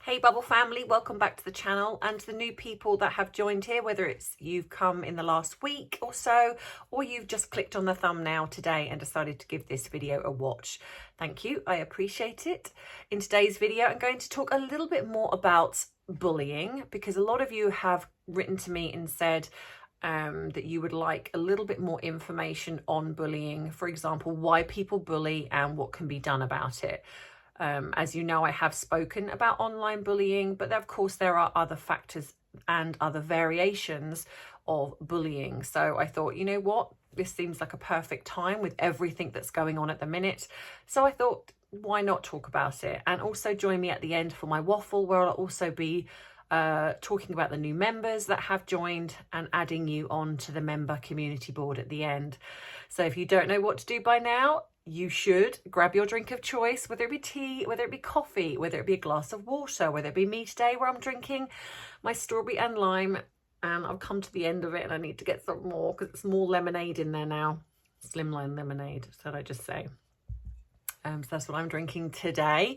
Hey Bubble family, welcome back to the channel, and to the new people that have joined here, whether it's you've come in the last week or so, or you've just clicked on the thumbnail today and decided to give this video a watch. Thank you, I appreciate it. In today's video, I'm going to talk a little bit more about bullying, because a lot of you have written to me and said that you would like a little bit more information on bullying, for example, why people bully and what can be done about it. As you know, I have spoken about online bullying, but of course there are other factors and other variations of bullying. So I thought, you know what, this seems like a perfect time with everything that's going on at the minute. So I thought, why not talk about it? And also join me at the end for my waffle, where I'll also be talking about the new members that have joined and adding you on to the member community board at the end. So if you don't know what to do by now, you should grab your drink of choice, whether it be tea, whether it be coffee, whether it be a glass of water, whether it be me today where I'm drinking my strawberry and lime, and I've come to the end of it and I need to get some more because it's more lemonade in there now. Slimline lemonade, so I just say. So that's what I'm drinking today.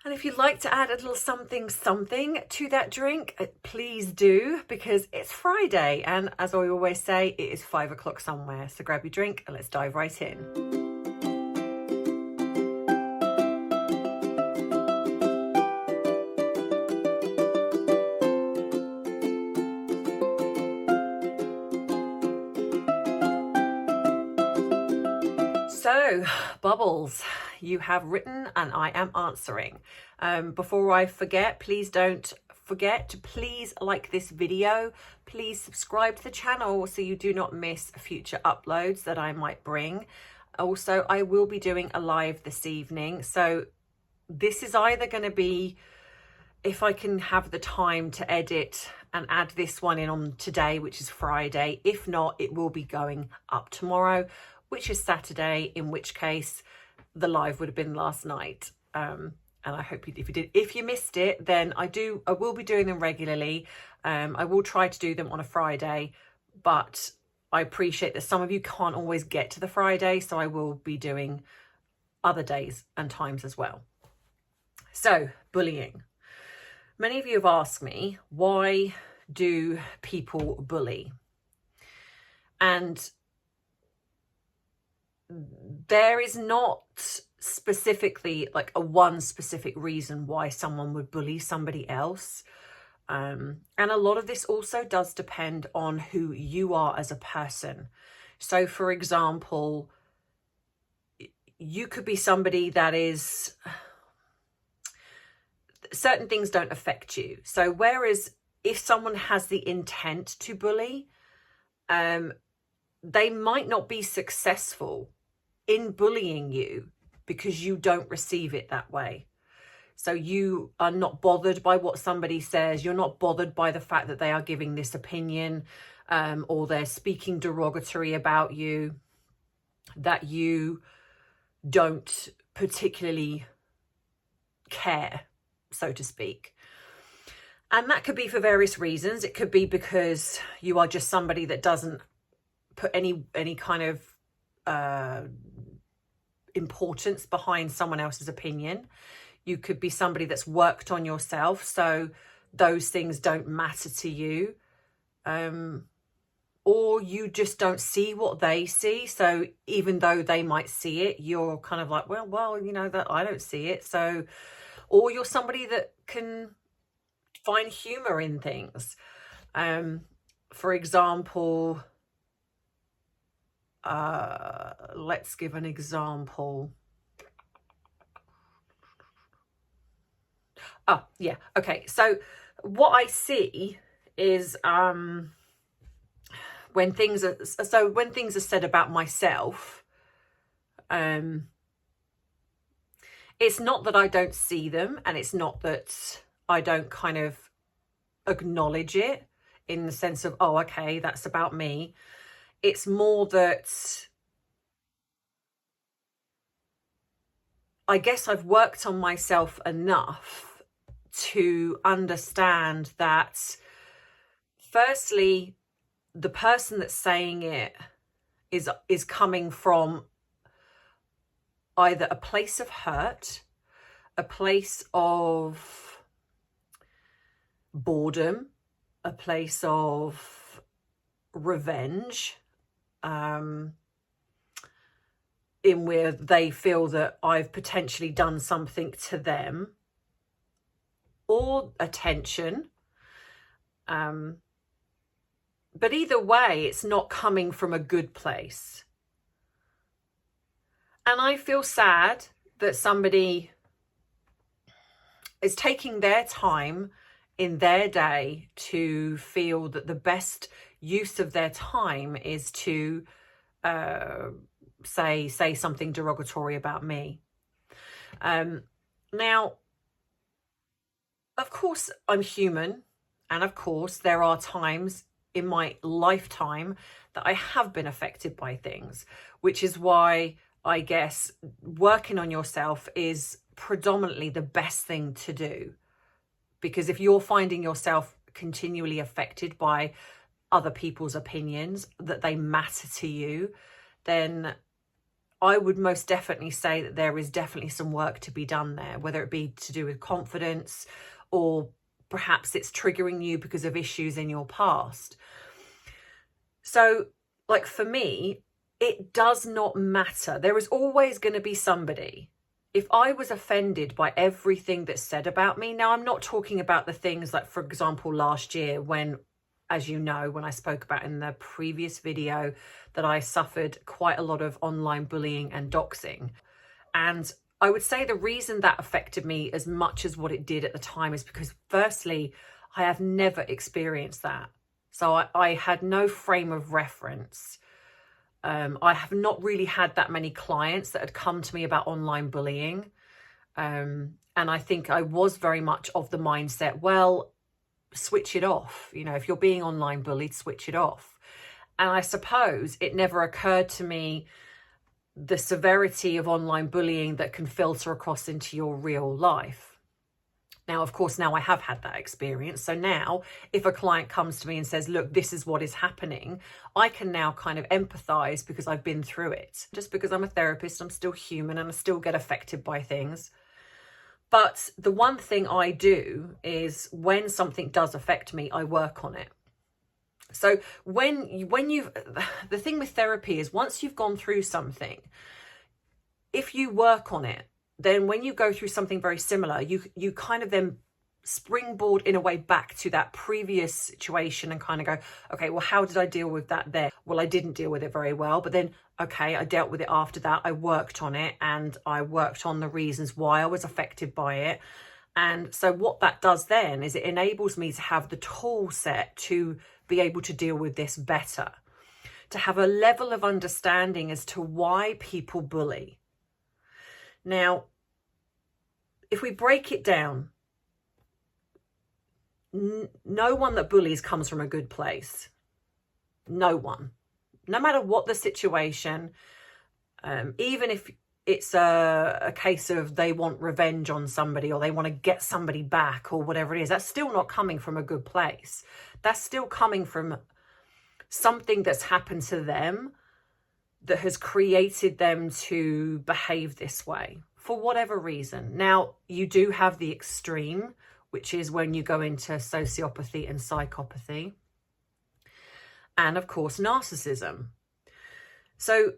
And if you'd like to add a little something to that drink, please do, because it's Friday. And as I always say, it is 5 o'clock somewhere. So grab your drink and let's dive right in. So, Bubbles, you have written and I am answering. Before I forget, please don't forget to please like this video. Please subscribe to the channel so you do not miss future uploads that I might bring. Also, I will be doing a live this evening. So this is either going to be, if I can have the time to edit and add this one in on today, which is Friday. If not, it will be going up tomorrow, which is Saturday, in which case the live would have been last night. And I hope if you missed it, then I will be doing them regularly. I will try to do them on a Friday, but I appreciate that some of you can't always get to the Friday, so I will be doing other days and times as well. So, bullying. Many of you have asked me, why do people bully? And there is not specifically like one specific reason why someone would bully somebody else. And a lot of this also does depend on who you are as a person. So for example, you could be somebody that is, certain things don't affect you. So whereas if someone has the intent to bully, they might not be successful in bullying you because you don't receive it that way. So you are not bothered by what somebody says. You're not bothered by the fact that they are giving this opinion or they're speaking derogatory about you, that you don't particularly care, so to speak. And that could be for various reasons. It could be because you are just somebody that doesn't put any kind of importance behind someone else's opinion. You could be somebody that's worked on yourself, so those things don't matter to you. Or you just don't see what they see, so even though they might see it, you're kind of like, well, you know, that I don't see it. So, or you're somebody that can find humor in things. For example, let's give an example. Oh, yeah. Okay. So what I see is, when things are said about myself, it's not that I don't see them, and it's not that I don't kind of acknowledge it in the sense of, oh, okay, that's about me. It's more that I guess I've worked on myself enough to understand that, firstly, the person that's saying it is coming from either a place of hurt, a place of boredom, a place of revenge, in where they feel that I've potentially done something to them, or attention. But either way, it's not coming from a good place. And I feel sad that somebody is taking their time in their day to feel that the best use of their time is to say something derogatory about me. Now, of course, I'm human, and of course, there are times in my lifetime that I have been affected by things, which is why I guess working on yourself is predominantly the best thing to do. Because if you're finding yourself continually affected by other people's opinions, that they matter to you, then I would most definitely say that there is definitely some work to be done there, whether it be to do with confidence, or perhaps it's triggering you because of issues in your past. So, like, for me, it does not matter. There is always going to be somebody. If I was offended by everything that's said about me, now I'm not talking about the things like, for example, last year when, as you know, when I spoke about in the previous video, that I suffered quite a lot of online bullying and doxing. And I would say the reason that affected me as much as what it did at the time is because, firstly, I have never experienced that. So I had no frame of reference. I have not really had that many clients that had come to me about online bullying. And I think I was very much of the mindset, well, switch it off. You know, if you're being online bullied, switch it off. And I suppose it never occurred to me the severity of online bullying that can filter across into your real life. Now, of course, now I have had that experience. So now if a client comes to me and says, look, this is what is happening, I can now kind of empathize because I've been through it. Just because I'm a therapist, I'm still human and I still get affected by things. But the one thing I do is when something does affect me, I work on it. So when you've, the thing with therapy is once you've gone through something, if you work on it, then when you go through something very similar, you kind of then springboard in a way back to that previous situation and kind of go, okay, well, how did I deal with that there? Well, I didn't deal with it very well, but then, okay, I dealt with it after that. I worked on it and I worked on the reasons why I was affected by it. And so what that does then is it enables me to have the tool set to be able to deal with this better, to have a level of understanding as to why people bully. Now, if we break it down, no one that bullies comes from a good place. No one. No matter what the situation, even if it's a case of they want revenge on somebody or they want to get somebody back or whatever it is, that's still not coming from a good place. That's still coming from something that's happened to them that has created them to behave this way for whatever reason. Now, you do have the extreme, which is when you go into sociopathy and psychopathy. And of course, narcissism. So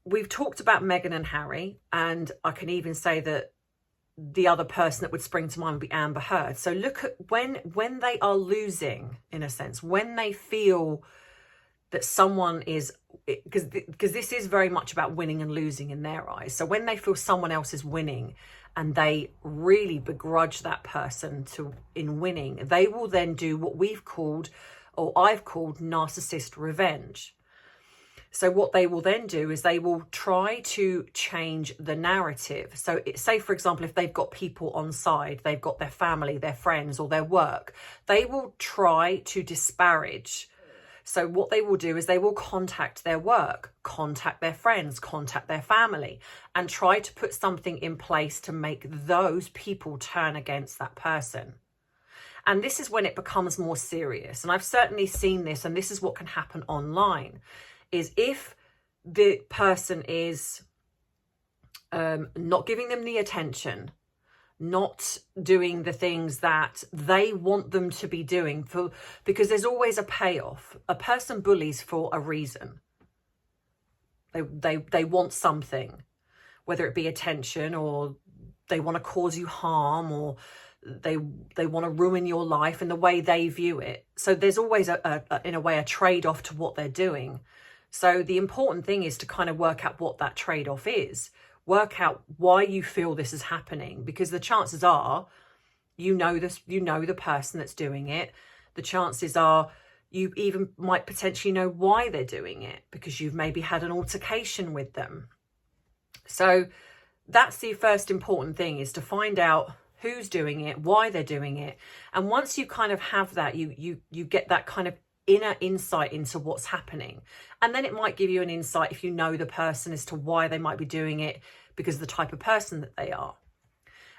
we've talked about Meghan and Harry, and I can even say that the other person that would spring to mind would be Amber Heard. So look at when they are losing, in a sense, when they feel that someone is, because this is very much about winning and losing in their eyes. So when they feel someone else is winning and they really begrudge that person in winning, they will then do what we've called, or I've called, narcissist revenge. So what they will then do is they will try to change the narrative. So say, for example, if they've got people on side, they've got their family, their friends, or their work, they will try to disparage. So what they will do is they will contact their work, contact their friends, contact their family, and try to put something in place to make those people turn against that person. And this is when it becomes more serious. And I've certainly seen this, and this is what can happen online, is if the person is not giving them the attention, not doing the things that they want them to be doing, because there's always a payoff. A person bullies for a reason. They want something, whether it be attention, or they want to cause you harm, or they want to ruin your life in the way they view it. So there's always in a way a trade-off to what they're doing. So the important thing is to kind of work out what that trade-off is. Work out why you feel this is happening, because the chances are you know the person that's doing it. The chances are you even might potentially know why they're doing it, because you've maybe had an altercation with them. So that's the first important thing, is to find out who's doing it, why they're doing it. And once you kind of have that, you get that kind of inner insight into what's happening. And then it might give you an insight, if you know the person, as to why they might be doing it, because of the type of person that they are.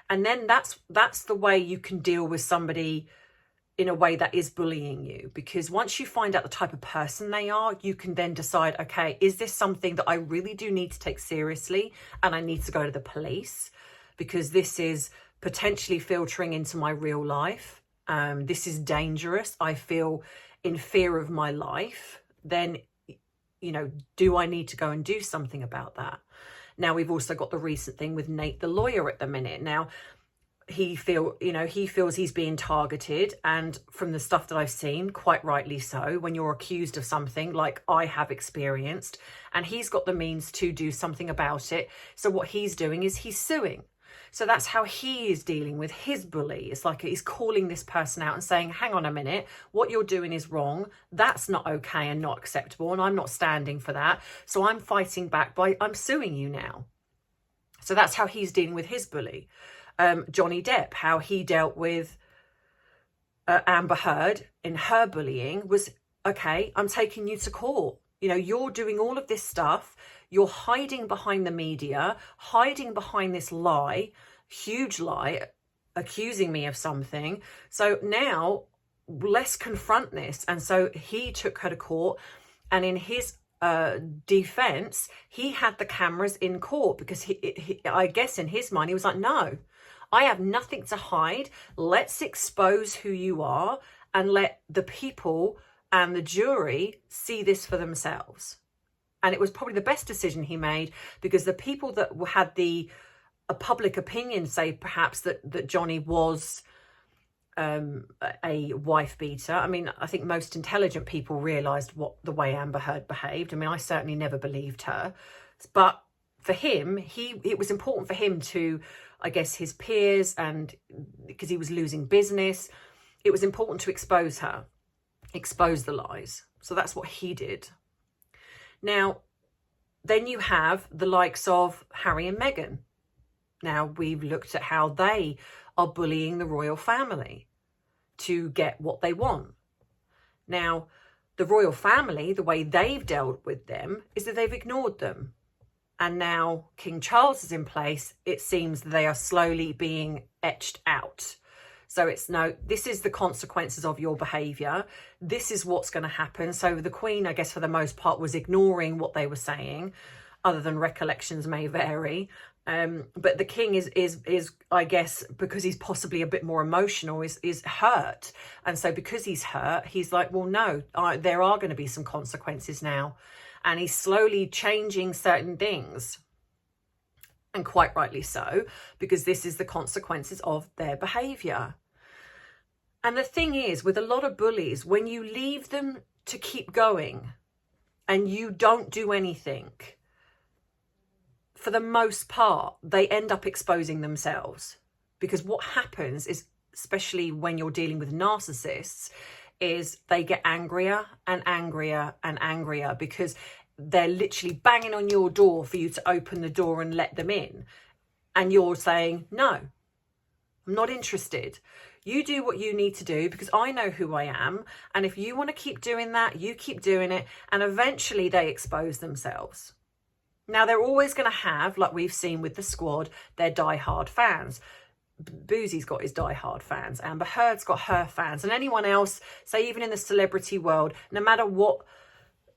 And then that's the way you can deal with somebody in a way that is bullying you, because once you find out the type of person they are, you can then decide, okay, is this something that I really do need to take seriously, and I need to go to the police, because this is potentially filtering into my real life. This is dangerous. I feel in fear of my life. Then, do I need to go and do something about that? Now, we've also got the recent thing with Nate, the lawyer, at the minute. Now, he feels he's being targeted, and from the stuff that I've seen, quite rightly so, when you're accused of something like I have experienced, and he's got the means to do something about it. So what he's doing is he's suing. So that's how he is dealing with his bully. It's like he's calling this person out and saying, hang on a minute, what you're doing is wrong. That's not okay and not acceptable, and I'm not standing for that. So I'm fighting back I'm suing you now. So that's how he's dealing with his bully. Johnny Depp, how he dealt with Amber Heard in her bullying was, okay, I'm taking you to court. You're doing all of this stuff. You're hiding behind the media, hiding behind this lie, huge lie, accusing me of something. So now let's confront this. And so he took her to court, and in his defense, he had the cameras in court, because I guess in his mind, he was like, no, I have nothing to hide. Let's expose who you are and let the people and the jury see this for themselves. And it was probably the best decision he made, because the people that had a public opinion say perhaps that Johnny was a wife beater. I mean, I think most intelligent people realised the way Amber Heard behaved. I mean, I certainly never believed her. But for him, it was important for him to, I guess, his peers, and because he was losing business, it was important to expose her, expose the lies. So that's what he did. Now, then you have the likes of Harry and Meghan. Now, we've looked at how they are bullying the royal family to get what they want. Now, the royal family, the way they've dealt with them is that they've ignored them. And now King Charles is in place. It seems they are slowly being etched out. So this is the consequences of your behaviour. This is what's going to happen. So the Queen, I guess, for the most part, was ignoring what they were saying, other than recollections may vary. But the King is I guess, because he's possibly a bit more emotional, is hurt. And so because he's hurt, he's like, well, no, there are going to be some consequences now. And he's slowly changing certain things. And quite rightly so, because this is the consequences of their behaviour. And the thing is, with a lot of bullies, when you leave them to keep going and you don't do anything, for the most part, they end up exposing themselves. Because what happens is, especially when you're dealing with narcissists, is they get angrier and angrier and angrier, because they're literally banging on your door for you to open the door and let them in. And you're saying, no, I'm not interested. You do what you need to do, because I know who I am. And if you want to keep doing that, you keep doing it. And eventually they expose themselves. Now, they're always going to have, like we've seen with the squad, their diehard fans. Boozy's got his diehard fans. Amber Heard's got her fans. And anyone else, say even in the celebrity world, no matter what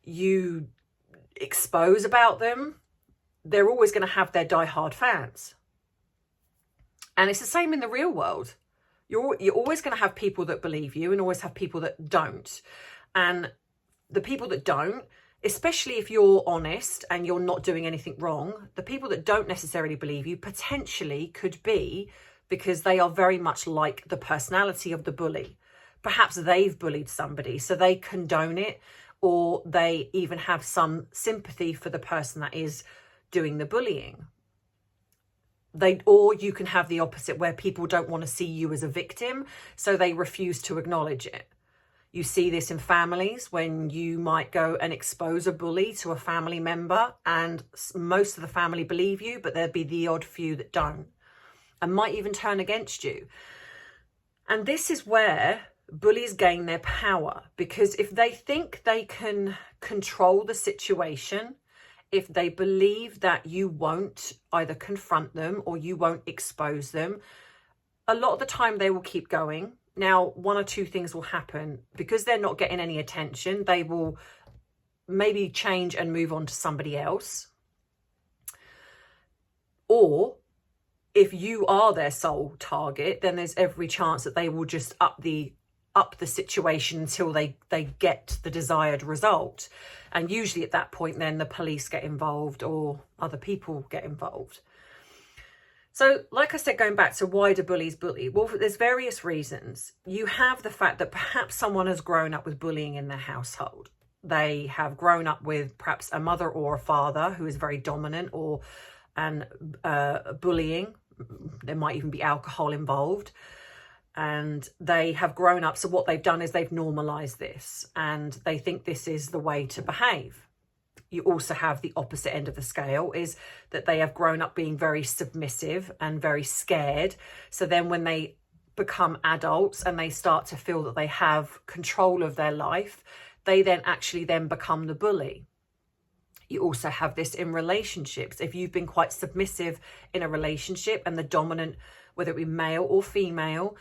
you expose about them, they're always going to have their diehard fans. And it's the same in the real world. You're always going to have people that believe you and always have people that don't. And the people that don't, especially if you're honest and you're not doing anything wrong, the people that don't necessarily believe you potentially could be because they are very much like the personality of the bully. Perhaps they've bullied somebody, so they condone it, or they even have some sympathy for the person that is doing the bullying. Or you can have the opposite, where people don't want to see you as a victim, so they refuse to acknowledge it. You see this in families when you might go and expose a bully to a family member, and most of the family believe you, but there'd be the odd few that don't, and might even turn against you. And this is where bullies gain their power, because if they think they can control the situation, if they believe that you won't either confront them or you won't expose them, a lot of the time they will keep going. Now, one or two things will happen. Because they're not getting any attention, they will maybe change and move on to somebody else. Or if you are their sole target, then there's every chance that they will just up the situation until they get the desired result. And usually at that point, then the police get involved or other people get involved. So like I said, going back to why do bullies bully? Well, there's various reasons. You have the fact that perhaps someone has grown up with bullying in their household. They have grown up with perhaps a mother or a father who is very dominant and bullying. There might even be alcohol involved. And they have grown up. So what they've done is they've normalized this and they think this is the way to behave. You also have the opposite end of the scale, is that they have grown up being very submissive and very scared. So then when they become adults and they start to feel that they have control of their life, they then actually become the bully. You also have this in relationships. If you've been quite submissive in a relationship and the dominant, whether it be male or female,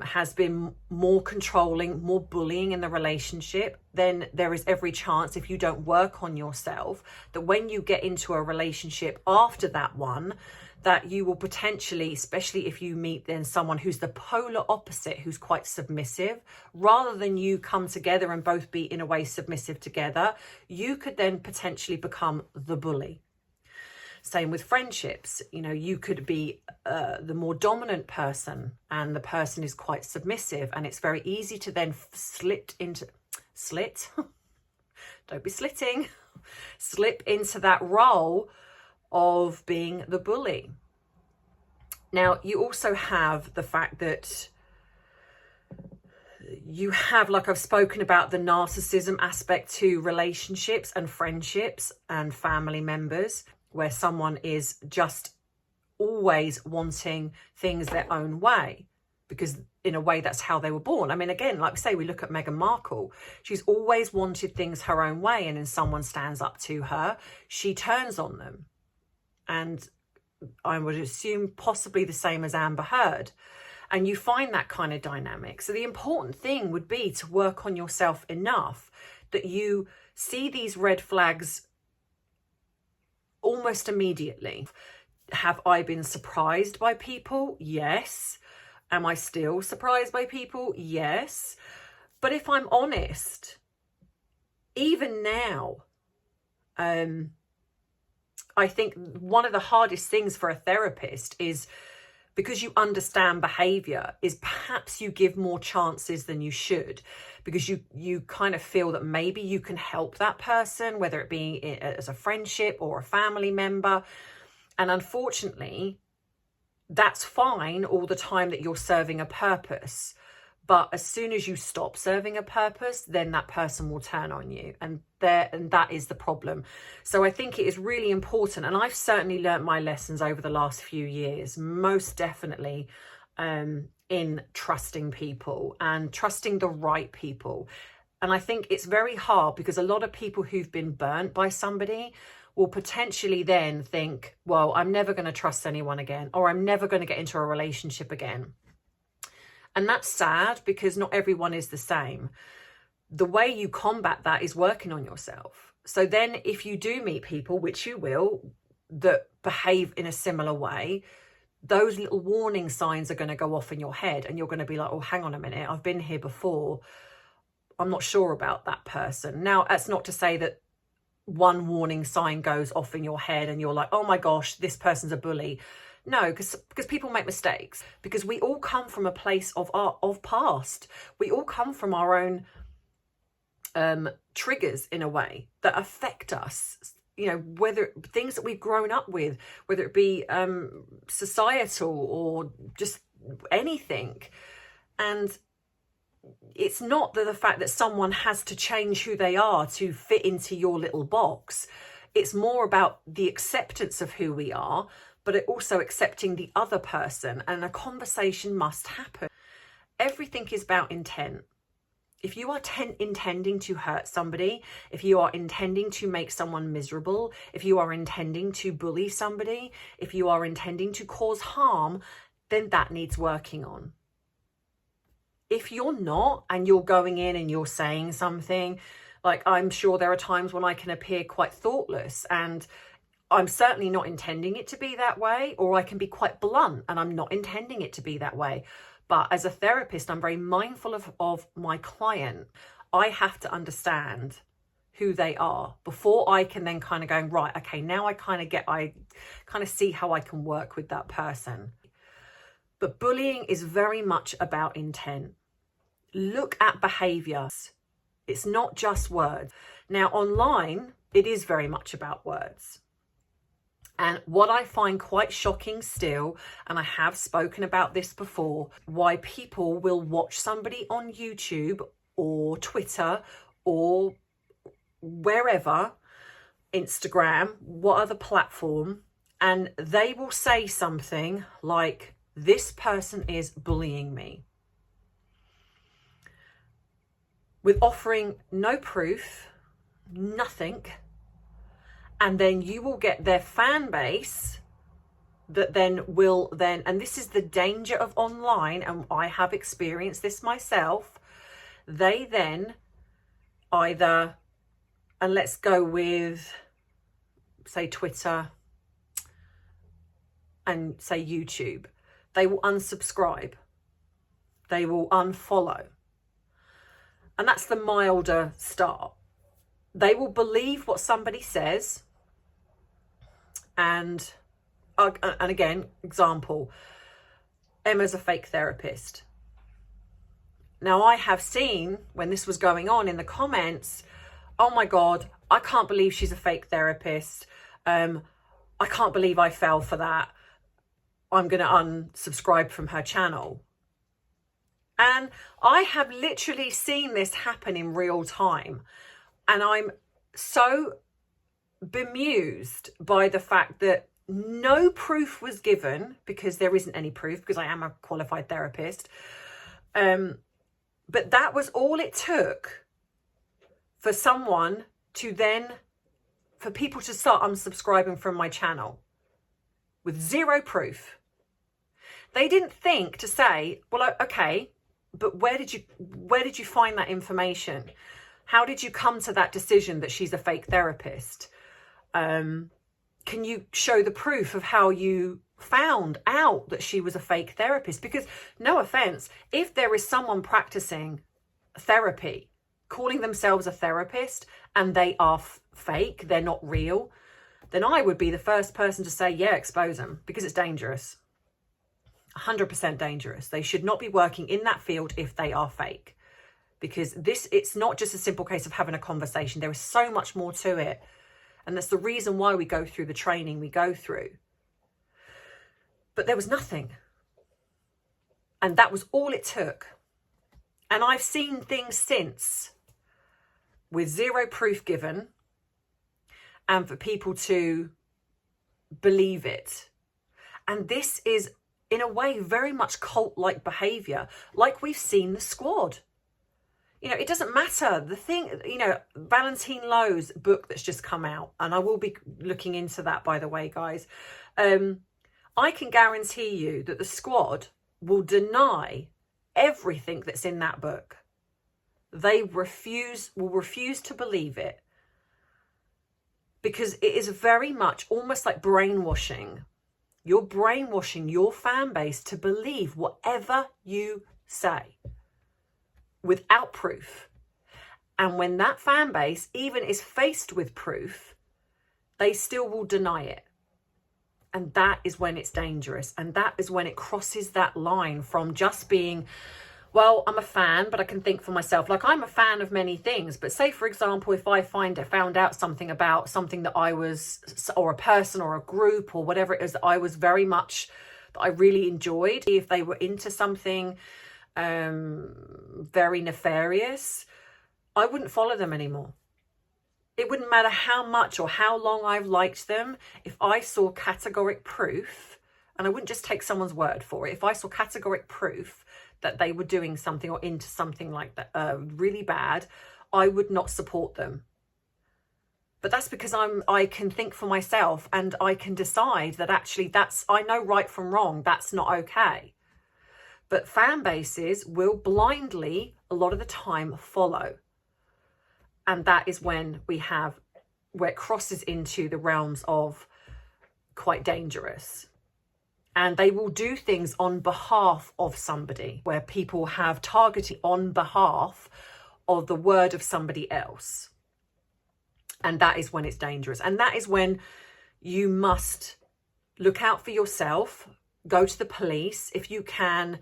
has been more controlling, more bullying in the relationship, then there is every chance, if you don't work on yourself, that when you get into a relationship after that one, that you will potentially, especially if you meet then someone who's the polar opposite, who's quite submissive, rather than you come together and both be in a way submissive together, you could then potentially become the bully. Same with friendships. You know, you could be the more dominant person and the person is quite submissive, and it's very easy to then slip into that role of being the bully. Now, you also have the fact that you have, like I've spoken about, the narcissism aspect to relationships and friendships and family members, where someone is just always wanting things their own way, because in a way that's how they were born. I mean, again, like we say, we look at Meghan Markle. She's always wanted things her own way, and then someone stands up to her, she turns on them. And I would assume possibly the same as Amber Heard. And you find that kind of dynamic. So the important thing would be to work on yourself enough that you see these red flags almost immediately. Have I been surprised by people? Yes. Am I still surprised by people? Yes. But if I'm honest, even now, I think one of the hardest things for a therapist is, because you understand behavior, is perhaps you give more chances than you should, because you kind of feel that maybe you can help that person, whether it be as a friendship or a family member. And unfortunately, that's fine all the time that you're serving a purpose. But as soon as you stop serving a purpose, then that person will turn on you. And that is the problem. So I think it is really important. And I've certainly learnt my lessons over the last few years, most definitely, in trusting people and trusting the right people. And I think it's very hard, because a lot of people who've been burnt by somebody will potentially then think, well, I'm never going to trust anyone again, or I'm never going to get into a relationship again. And that's sad, because not everyone is the same. The way you combat that is working on yourself. So then if you do meet people, which you will, that behave in a similar way, those little warning signs are going to go off in your head, and you're going to be like, oh, hang on a minute, I've been here before. I'm not sure about that person. Now, that's not to say that one warning sign goes off in your head and you're like, oh my gosh, this person's a bully. No, because people make mistakes, because we all come from a place of past. We all come from our own triggers in a way that affect us. You know, whether things that we've grown up with, whether it be societal or just anything. And it's not the fact that someone has to change who they are to fit into your little box. It's more about the acceptance of who we are, but it also accepting the other person, and a conversation must happen. Everything is about intent. If you are intending to hurt somebody, if you are intending to make someone miserable, if you are intending to bully somebody, if you are intending to cause harm, then that needs working on. If you're not, and you're going in and you're saying something, like, I'm sure there are times when I can appear quite thoughtless, and I'm certainly not intending it to be that way, or I can be quite blunt and I'm not intending it to be that way. But as a therapist, I'm very mindful of my client. I have to understand who they are before I can then kind of go, right, okay, now I kind of see how I can work with that person. But bullying is very much about intent. Look at behaviours. It's not just words. Now, online, it is very much about words. And what I find quite shocking still, and I have spoken about this before, why people will watch somebody on YouTube or Twitter or wherever, Instagram, what other platform, and they will say something like, this person is bullying me, with offering no proof, nothing. And then you will get their fan base that then will and this is the danger of online, and I have experienced this myself, they then either, and let's go with, say, Twitter and say YouTube, they will unsubscribe, they will unfollow. And that's the milder start. They will believe what somebody says. And again, example, Emma's a fake therapist. Now, I have seen, when this was going on in the comments, oh my God, I can't believe she's a fake therapist. I can't believe I fell for that. I'm going to unsubscribe from her channel. And I have literally seen this happen in real time. And I'm so bemused by the fact that no proof was given, because there isn't any proof, because I am a qualified therapist. But that was all it took for someone to then, for people to start unsubscribing from my channel with zero proof. They didn't think to say, well, okay, but where did you find that information? How did you come to that decision that she's a fake therapist? Can you show the proof of how you found out that she was a fake therapist? Because, no offense, if there is someone practicing therapy, calling themselves a therapist, and they are fake, they're not real, then I would be the first person to say, yeah, expose them, because it's dangerous. 100% dangerous. They should not be working in that field if they are fake. Because it's not just a simple case of having a conversation. There is so much more to it. And that's the reason why we go through the training we go through. But there was nothing. And that was all it took. And I've seen things since with zero proof given, and for people to believe it. And this is, in a way, very much cult-like behaviour, like we've seen the Squad. You know, it doesn't matter. The thing, you know, Valentine Lowe's book that's just come out, and I will be looking into that, by the way, guys. I can guarantee you that the Squad will deny everything that's in that book. They will refuse to believe it, because it is very much almost like brainwashing You're brainwashing your fan base to believe whatever you say without proof. And when that fan base even is faced with proof, they still will deny it. And that is when it's dangerous. And that is when it crosses that line from just being, well, I'm a fan, but I can think for myself. Like, I'm a fan of many things. But say, for example, if I found out something about something that I was, or a person or a group or whatever it is that I was very much, that I really enjoyed, if they were into something very nefarious, I wouldn't follow them anymore. It wouldn't matter how much or how long I've liked them. If I saw categoric proof, and I wouldn't just take someone's word for it, if I saw categoric proof that they were doing something or into something like that really bad, I would not support them. But that's because I can think for myself, and I can decide that actually I know right from wrong. That's not okay. But fan bases will blindly, a lot of the time, follow. And that is when where it crosses into the realms of quite dangerous. And they will do things on behalf of somebody, where people have targeting on behalf of the word of somebody else. And that is when it's dangerous. And that is when you must look out for yourself, go to the police if you can.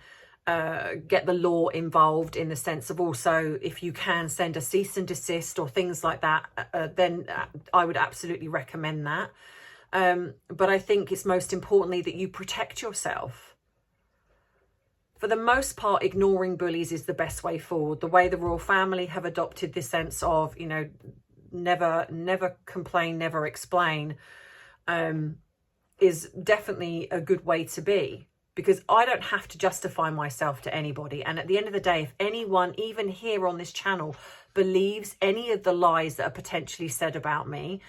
Get the law involved, in the sense of also, if you can send a cease and desist or things like that, then I would absolutely recommend that. But I think it's most importantly that you protect yourself. For the most part, ignoring bullies is the best way forward. The way the royal family have adopted this sense of, never complain, never explain, is definitely a good way to be. Because I don't have to justify myself to anybody. And at the end of the day, if anyone, even here on this channel, believes any of the lies that are potentially said about me,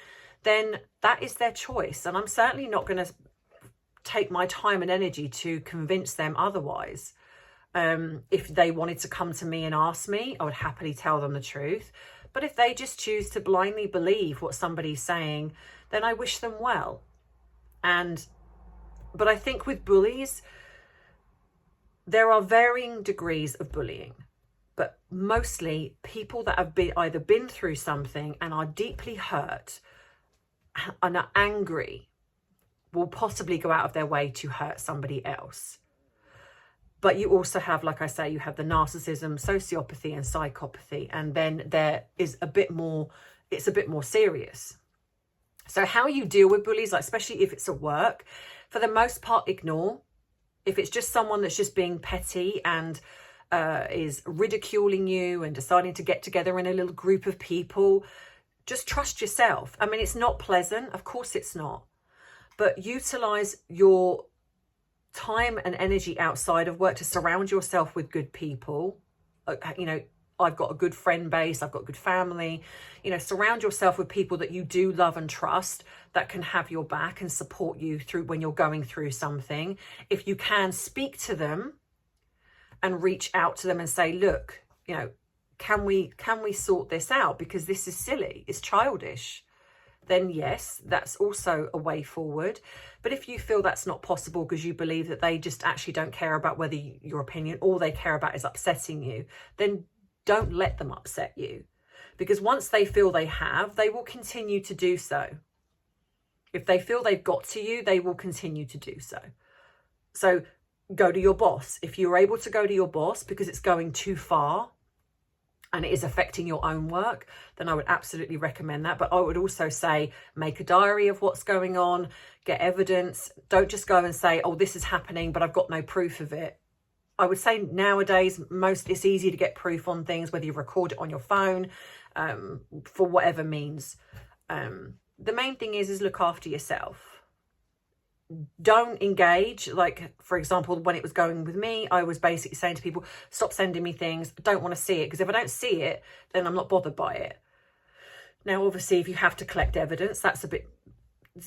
then that is their choice. And I'm certainly not going to take my time and energy to convince them otherwise. If they wanted to come to me and ask me, I would happily tell them the truth. But if they just choose to blindly believe what somebody's saying, then I wish them well. But I think with bullies, there are varying degrees of bullying, but mostly people that have either been through something and are deeply hurt and are angry will possibly go out of their way to hurt somebody else. But you also have, like I say, you have the narcissism, sociopathy and psychopathy, and then there is it's a bit more serious. So how you deal with bullies, like especially if it's at work, for the most part, ignore. If it's just someone that's just being petty and is ridiculing you and deciding to get together in a little group of people, just trust yourself. I mean, it's not pleasant. Of course it's not. But utilize your time and energy outside of work to surround yourself with good people. I've got a good friend base. I've got a good family. Surround yourself with people that you do love and trust, that can have your back and support you through when you're going through something. If you can, speak to them and reach out to them and say, look, can we sort this out? Because this is silly. It's childish. Then yes, that's also a way forward. But if you feel that's not possible because you believe that they just actually don't care about whether your opinion, all they care about is upsetting you, then don't let them upset you. Because once they feel they will continue to do so. If they feel they've got to you, they will continue to do so. So go to your boss. If you're able to go to your boss because it's going too far and it is affecting your own work, then I would absolutely recommend that. But I would also say, make a diary of what's going on, get evidence. Don't just go and say, oh, this is happening, but I've got no proof of it. I would say nowadays, it's easy to get proof on things, whether you record it on your phone, for whatever means. The main thing is look after yourself. Don't engage. Like, for example, when it was going with me, I was basically saying to people, stop sending me things. I don't want to see it, because if I don't see it, then I'm not bothered by it. Now, obviously, if you have to collect evidence, that's a bit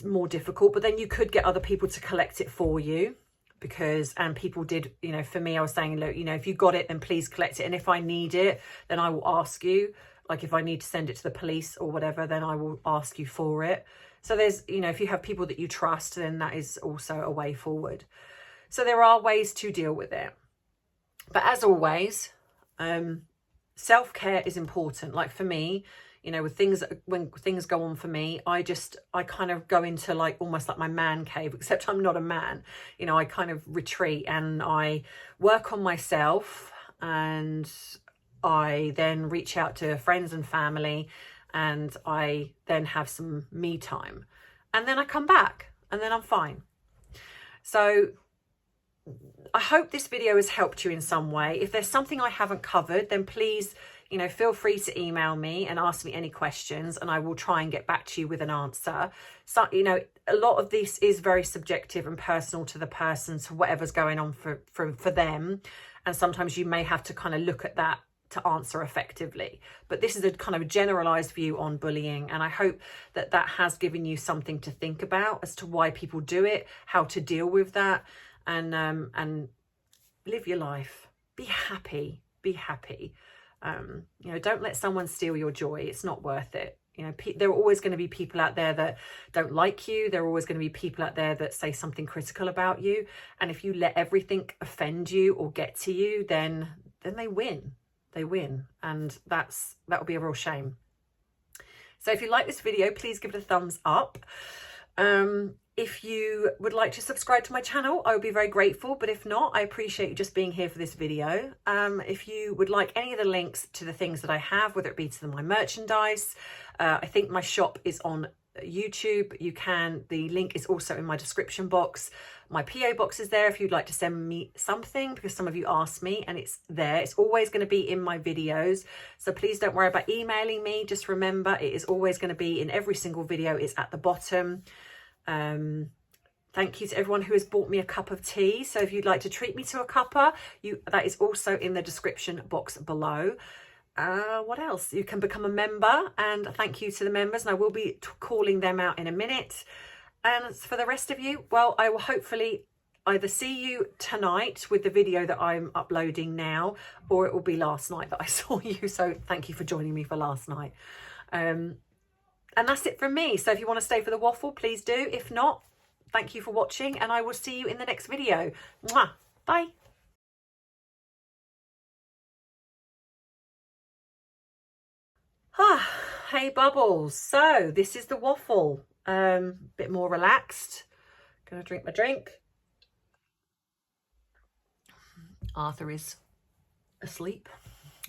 more difficult, but then you could get other people to collect it for you. And people did, for me, I was saying, look, if you got it, then please collect it. And if I need it, then I will ask you. Like, if I need to send it to the police or whatever, then I will ask you for it. So there's, you know, if you have people that you trust, then that is also a way forward. So there are ways to deal with it. But as always, self-care is important. Like for me, you know, with things, when things go on for me, I kind of go into like almost like my man cave, except I'm not a man. You know, I kind of retreat and I work on myself, and I then reach out to friends and family, and I then have some me time, and then I come back and then I'm fine. So I hope this video has helped you in some way. If there's something I haven't covered, then please, you know, feel free to email me and ask me any questions, and I will try and get back to you with an answer. So, you know, a lot of this is very subjective and personal to the person, to whatever's going on for them. And sometimes you may have to kind of look at that to answer effectively. But this is a kind of generalized view on bullying, and I hope that that has given you something to think about as to why people do it, how to deal with that, and live your life. Be happy. You know, don't let someone steal your joy. It's not worth it. You know, there are always going to be people out there that don't like you. There are always going to be people out there that say something critical about you. And if you let everything offend you or get to you, then they win. They win. And that would be a real shame. So if you like this video, please give it a thumbs up. If you would like to subscribe to my channel, I would be very grateful. But if not, I appreciate you just being here for this video. If you would like any of the links to the things that I have, whether it be to my merchandise, I think my shop is on YouTube. The link is also in my description box. My PO box is there if you'd like to send me something, because some of you asked me, and it's there. It's always going to be in my videos. So please don't worry about emailing me. Just remember, it is always going to be in every single video. It's at the bottom. Thank you to everyone who has bought me a cup of tea. So if you'd like to treat me to a cuppa, that is also in the description box below. What else? You can become a member, and thank you to the members, and I will be calling them out in a minute. And for the rest of you, well, I will hopefully either see you tonight with the video that I'm uploading now, or it will be last night that I saw you. So thank you for joining me for last night. And that's it from me. So if you want to stay for the waffle, please do. If not, thank you for watching, and I will see you in the next video. Mwah! Bye. Hey Bubbles. So this is the waffle. Bit more relaxed. Gonna drink my drink. Arthur is asleep.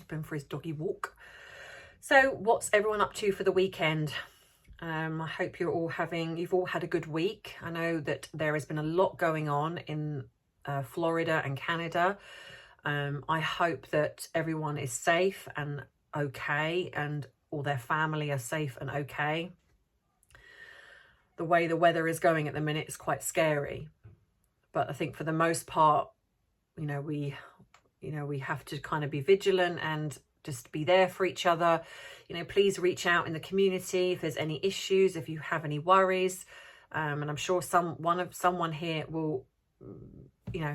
Been for his doggy walk. So what's everyone up to for the weekend? I hope you've all had a good week. I know that there has been a lot going on in Florida and Canada. I hope that everyone is safe and okay, and all their family are safe and okay. The way the weather is going at the minute is quite scary. But I think for the most part, we have to kind of be vigilant and just be there for each other. Please reach out in the community if there's any issues, if you have any worries. And I'm sure someone here will,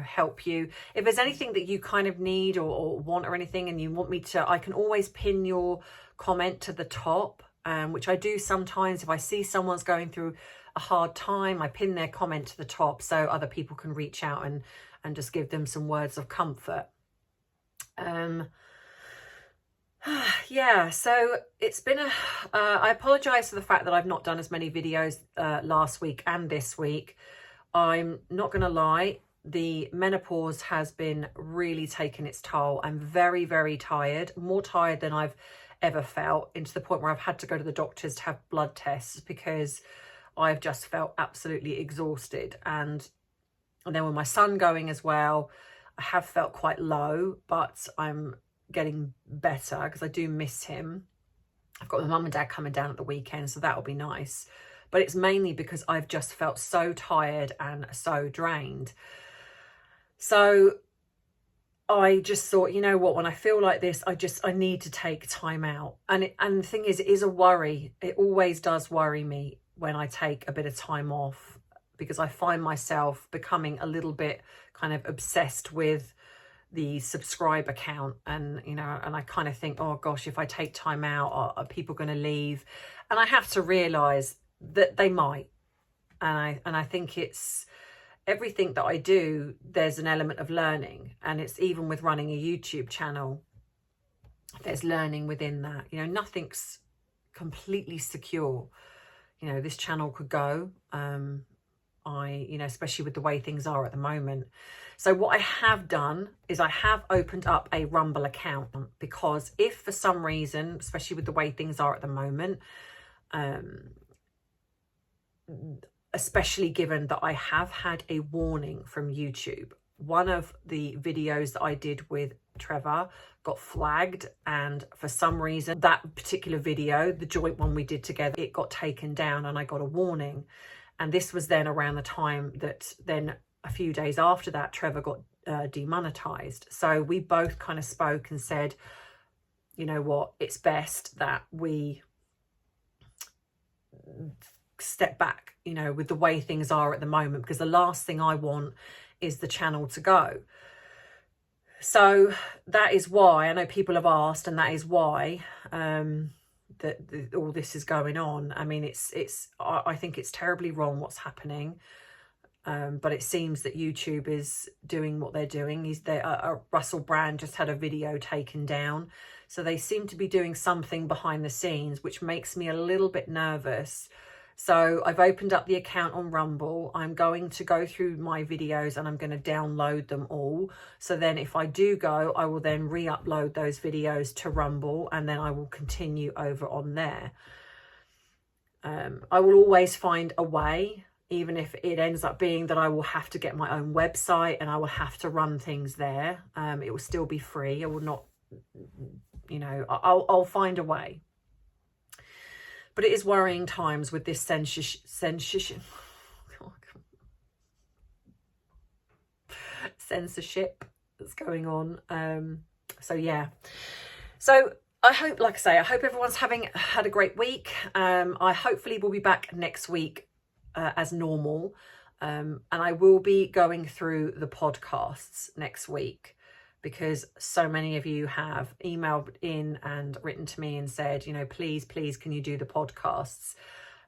help you. If there's anything that you kind of need or want or anything, and you want me to, I can always pin your comment to the top, which I do sometimes. If I see someone's going through a hard time, I pin their comment to the top so other people can reach out and just give them some words of comfort. Yeah, so it's been I apologize for the fact that I've not done as many videos last week and this week. I'm not gonna lie, the menopause has been really taking its toll. I'm very, very tired, more tired than I've ever felt, into the point where I've had to go to the doctors to have blood tests because I've just felt absolutely exhausted. And then with my son going as well, I have felt quite low, but I'm getting better because I do miss him. I've got my mum and dad coming down at the weekend, so that'll be nice. But it's mainly because I've just felt so tired and so drained. So I just thought, you know what, when I feel like this, I need to take time out. And the thing is, it is a worry. It always does worry me when I take a bit of time off, because I find myself becoming a little bit kind of obsessed with the subscriber count, and and I kind of think, oh gosh, if I take time out, are people going to leave? And I have to realize that they might. And I think it's everything that I do, there's an element of learning. And it's even with running a YouTube channel, there's learning within that. You know, nothing's completely secure. You know, this channel could go, you know, especially with the way things are at the moment. So what I have done is I have opened up a Rumble account, because if for some reason, especially with the way things are at the moment, especially given that I have had a warning from YouTube. One of the videos that I did with Trevor got flagged, and for some reason that particular video, the joint one we did together, it got taken down and I got a warning. And this was then around the time that then a few days after that, Trevor got demonetized. So we both kind of spoke and said, you know what, it's best that we step back, you know, with the way things are at the moment, because the last thing I want is the channel to go. So that is why, I know people have asked, and that is why all this is going on. I mean, I think it's terribly wrong what's happening, but it seems that YouTube is doing what they're doing. Russell Brand just had a video taken down, so they seem to be doing something behind the scenes, which makes me a little bit nervous. So I've opened up the account on Rumble. I'm going to go through my videos and I'm going to download them all. So then if I do go, I will then re-upload those videos to Rumble, and then I will continue over on there. I will always find a way, even if it ends up being that I will have to get my own website and I will have to run things there. It will still be free. I will not, you know, I'll find a way. But it is worrying times with this censorship that's going on. So yeah. So I hope, like I say, I hope everyone's had a great week. I hopefully will be back next week as normal. And I will be going through the podcasts next week, because so many of you have emailed in and written to me and said, you know, please, can you do the podcasts?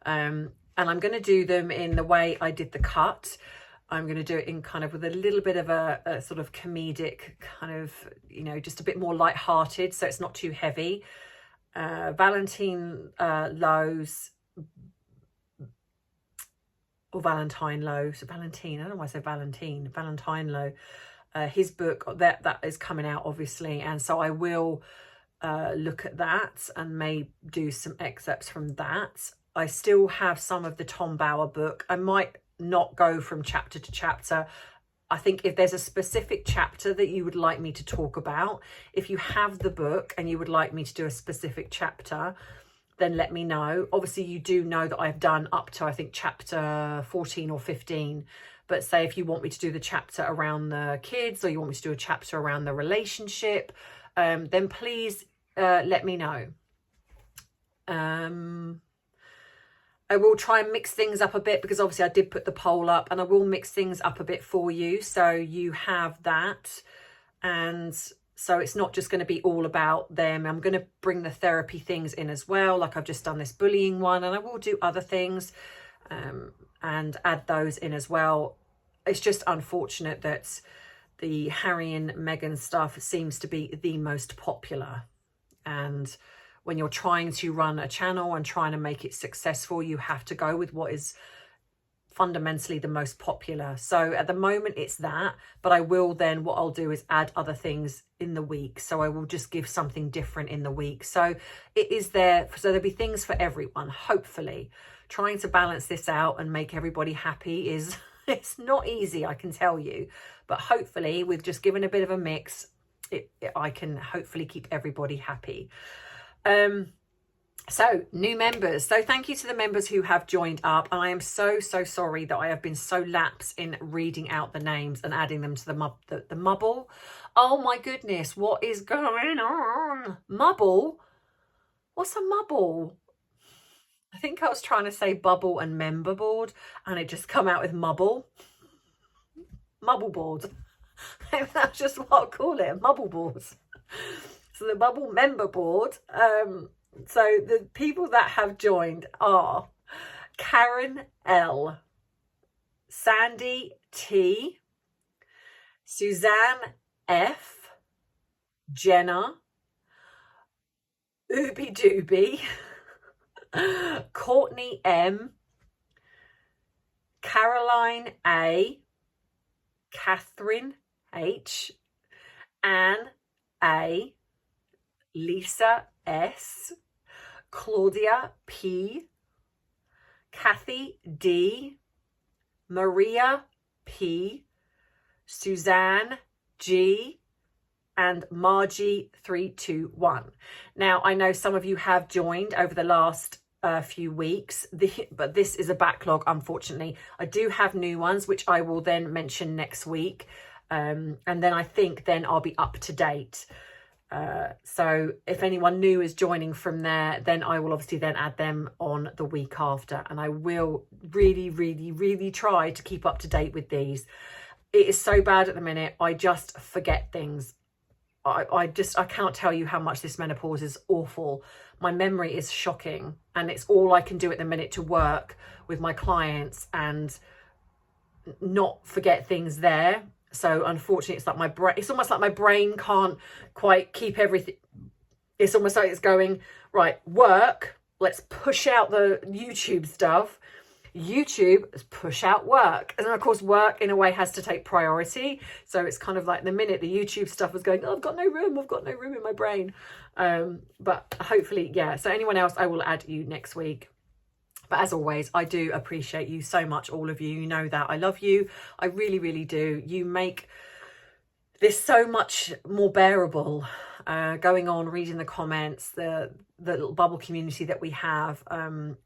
And I'm going to do them in the way I did the cut. I'm going to do it in kind of with a little bit of a sort of comedic kind of, you know, just a bit more lighthearted, so it's not too heavy. Valentine Lowe's, or Valentine Lowe, so Valentine, I don't know why I say Valentine Lowe. His book that is coming out, obviously, and so I will look at that and may do some excerpts from that. I still have some of the Tom Bower book. I might not go from chapter to chapter. I think if there's a specific chapter that you would like me to talk about, if you have the book and you would like me to do a specific chapter, then let me know. Obviously, you do know that I've done up to, I think, chapter 14 or 15. But say if you want me to do the chapter around the kids, or you want me to do a chapter around the relationship, then please let me know. I will try and mix things up a bit, because obviously I did put the poll up, and I will mix things up a bit for you, so you have that. And so it's not just going to be all about them. I'm going to bring the therapy things in as well, like I've just done this bullying one, and I will do other things and add those in as well. It's just unfortunate that the Harry and Meghan stuff seems to be the most popular. And when you're trying to run a channel and trying to make it successful, you have to go with what is fundamentally the most popular. So at the moment it's that, but I will then, what I'll do is add other things in the week. So I will just give something different in the week. So it is there. So there'll be things for everyone, hopefully. Trying to balance this out and make everybody happy is, it's not easy, I can tell you. But hopefully with just giving a bit of a mix, I can hopefully keep everybody happy. So new members. So thank you to the members who have joined up. And I am so sorry that I have been so lax in reading out the names and adding them to the mubble. Oh my goodness, what is going on? Mubble? What's a mubble? I think I was trying to say bubble and member board, and it just come out with mubble. Mubble board. That's just what I'll call it, mubble boards. So the bubble member board. So the people that have joined are Karen L, Sandy T, Suzanne F, Jenna, Ooby Dooby, Courtney M, Caroline A, Catherine H, Anne A, Lisa S, Claudia P, Kathy D, Maria P, Suzanne G, and Margie 321. Now, I know some of you have joined over the last few weeks, but this is a backlog, unfortunately. I do have new ones, which I will then mention next week. And then I think then I'll be up to date. So if anyone new is joining from there, then I will obviously then add them on the week after. And I will really, really, really try to keep up to date with these. It is so bad at the minute. I just forget things. I can't tell you how much this menopause is awful. My memory is shocking, and it's all I can do at the minute to work with my clients and not forget things there. So unfortunately, it's like my brain, it's almost like my brain can't quite keep everything. It's almost like it's going, right, work, let's push out the YouTube stuff. YouTube, push out work. And then of course, work in a way has to take priority. So it's kind of like the minute the YouTube stuff was going, oh, I've got no room in my brain. But hopefully, yeah. So anyone else, I will add you next week. But as always, I do appreciate you so much, all of you. You know that I love you. I really, really do. You make this so much more bearable. Going on, reading the comments, the little bubble community that we have.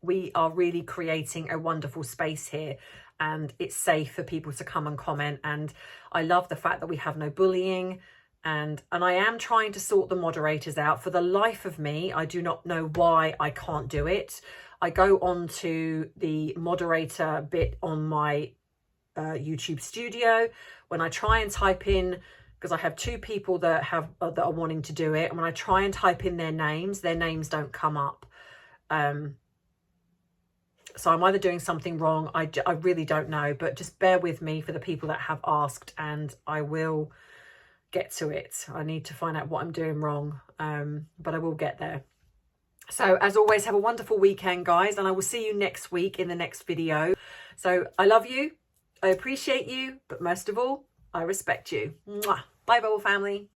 We are really creating a wonderful space here, and it's safe for people to come and comment. And I love the fact that we have no bullying. And I am trying to sort the moderators out. For the life of me, I do not know why I can't do it. I go on to the moderator bit on my YouTube studio. When I try and type in, because I have two people that are wanting to do it, and when I try and type in their names don't come up. So I'm either doing something wrong. I really don't know, but just bear with me for the people that have asked, and I will get to it. I need to find out what I'm doing wrong, but I will get there. So as always, have a wonderful weekend, guys, and I will see you next week in the next video. So I love you, I appreciate you, but most of all, I respect you. Mwah. Bye, Bubble family.